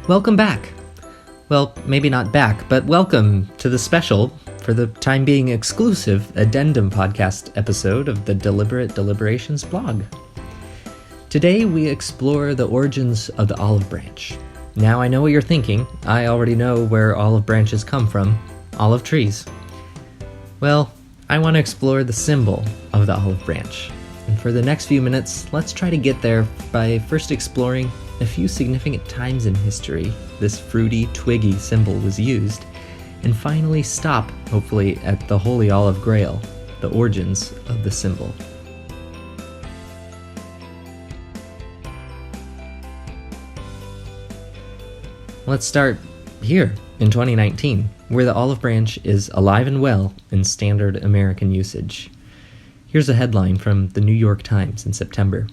Welcome back. Well, maybe not back, but welcome to the special, for the time being exclusive, addendum podcast episode of the Deliberate Deliberations blog. Today we explore the origins of the olive branch. Now I know what you're thinking. I already know where olive branches come from. Olive trees. Well, I want to explore the symbol of the olive branch. And for the next few minutes, let's try to get there by first exploring a few significant times in history this fruity, twiggy symbol was used, and finally stop, hopefully, at the Holy Olive Grail, the origins of the symbol. Let's start here in 2019, where the olive branch is alive and well in standard American usage. Here's a headline from the New York Times in September.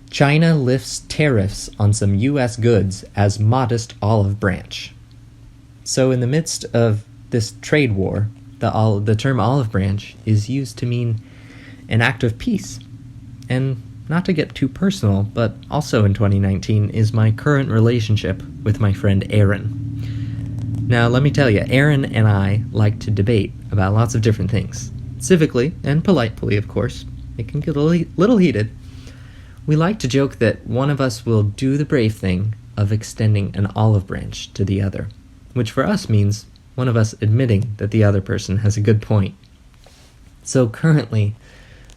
China lifts tariffs on some U.S. goods as modest olive branch. So in the midst of this trade war, the term olive branch is used to mean an act of peace. And not to get too personal, but also in 2019 is my current relationship with my friend Aaron. Now let me tell you, Aaron and I like to debate about lots of different things. Civically and politely, of course. It can get a little heated. We like to joke that one of us will do the brave thing of extending an olive branch to the other, which for us means one of us admitting that the other person has a good point. So currently,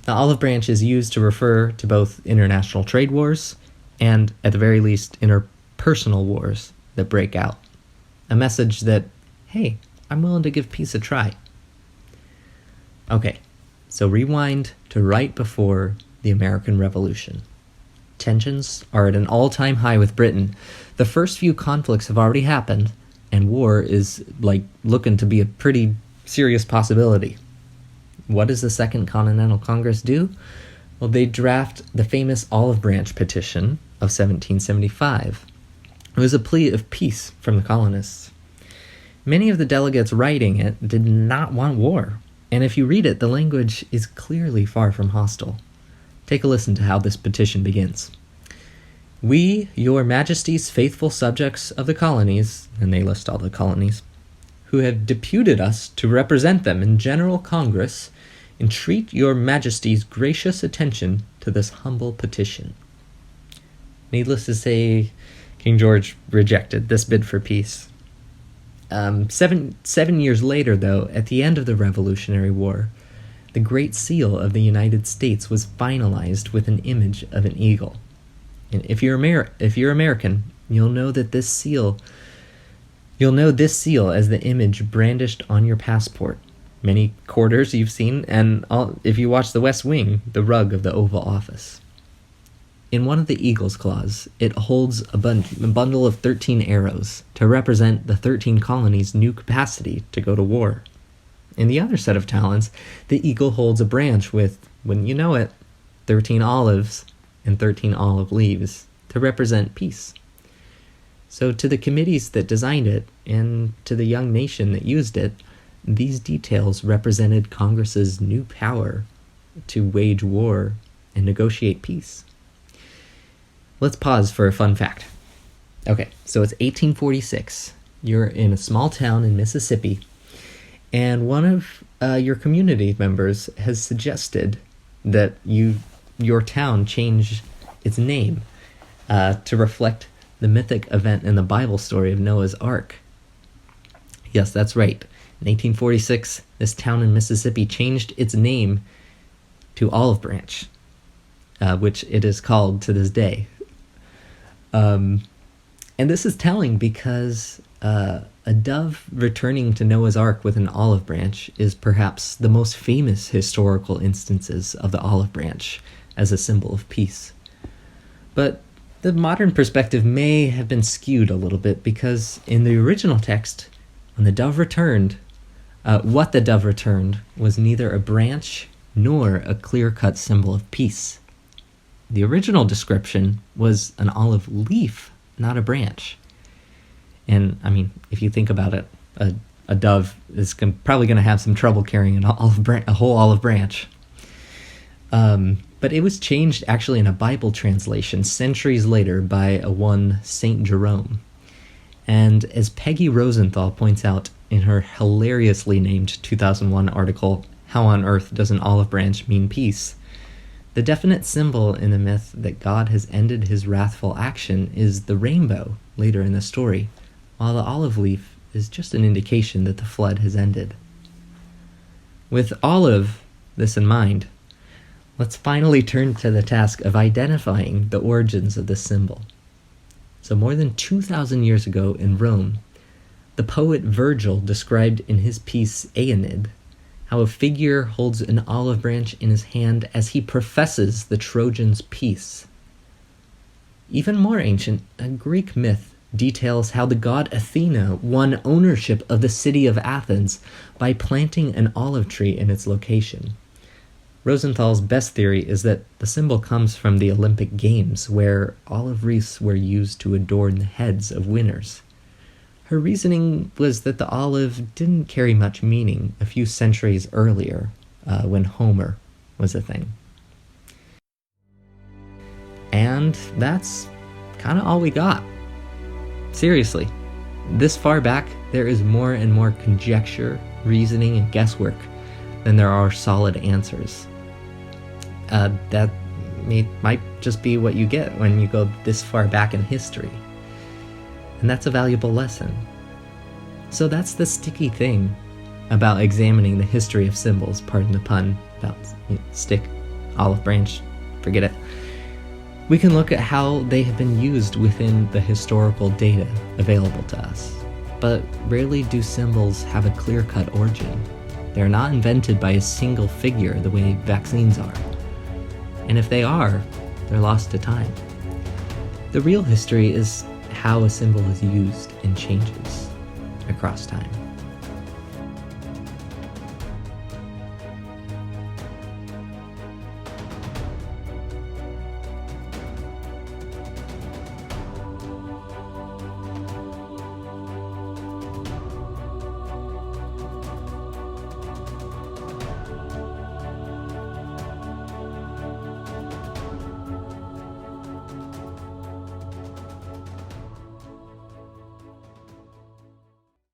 the olive branch is used to refer to both international trade wars and, at the very least, interpersonal wars that break out. A message that, hey, I'm willing to give peace a try. Okay, so rewind to right before the American Revolution. Tensions are at an all-time high with Britain. The first few conflicts have already happened, and war is, looking to be a pretty serious possibility. What does the Second Continental Congress do? Well, they draft the famous Olive Branch Petition of 1775. It was a plea of peace from the colonists. Many of the delegates writing it did not want war. And if you read it, the language is clearly far from hostile. Take a listen to how this petition begins. We, your majesty's faithful subjects of the colonies, and they list all the colonies, who have deputed us to represent them in General Congress, entreat your majesty's gracious attention to this humble petition. Needless to say, King George rejected this bid for peace. 7 years later, though, at the end of the Revolutionary War, the Great Seal of the United States was finalized with an image of an eagle. And if you're American, you'll know this seal as the image brandished on your passport. Many quarters you've seen, and if you watch The West Wing, the rug of the Oval Office. In one of the eagle's claws, it holds a bundle of 13 arrows to represent the 13 colonies' new capacity to go to war. In the other set of talons, the eagle holds a branch with, wouldn't you know it, 13 olives and 13 olive leaves to represent peace. So to the committees that designed it and to the young nation that used it, these details represented Congress's new power to wage war and negotiate peace. Let's pause for a fun fact. Okay, so it's 1846. You're in a small town in Mississippi, and one of your community members has suggested that your town change its name to reflect the mythic event in the Bible story of Noah's Ark. Yes, that's right. In 1846, this town in Mississippi changed its name to Olive Branch, which it is called to this day. And this is telling because a dove returning to Noah's Ark with an olive branch is perhaps the most famous historical instances of the olive branch as a symbol of peace. But the modern perspective may have been skewed a little bit because in the original text, when the dove returned, what the dove returned was neither a branch nor a clear-cut symbol of peace. The original description was an olive leaf, not a branch. And, if you think about it, a dove is probably going to have some trouble carrying a whole olive branch. But it was changed actually in a Bible translation centuries later by one Saint Jerome. And as Peggy Rosenthal points out in her hilariously named 2001 article, How on Earth Does an Olive Branch Mean Peace? The definite symbol in the myth that God has ended his wrathful action is the rainbow later in the story, while the olive leaf is just an indication that the flood has ended. With all of this in mind, let's finally turn to the task of identifying the origins of this symbol. So more than 2,000 years ago in Rome, the poet Virgil described in his piece Aeneid how a figure holds an olive branch in his hand as he professes the Trojans' peace. Even more ancient, a Greek myth details how the god Athena won ownership of the city of Athens by planting an olive tree in its location. Rosenthal's best theory is that the symbol comes from the Olympic Games, where olive wreaths were used to adorn the heads of winners. Her reasoning was that the olive didn't carry much meaning a few centuries earlier, when Homer was a thing. And that's kind of all we got. Seriously, this far back, there is more and more conjecture, reasoning, and guesswork than there are solid answers. That might just be what you get when you go this far back in history. And that's a valuable lesson. So that's the sticky thing about examining the history of symbols, pardon the pun, about stick, olive branch, forget it. We can look at how they have been used within the historical data available to us. But rarely do symbols have a clear-cut origin. They're not invented by a single figure the way vaccines are. And if they are, they're lost to time. The real history is how a symbol is used and changes across time.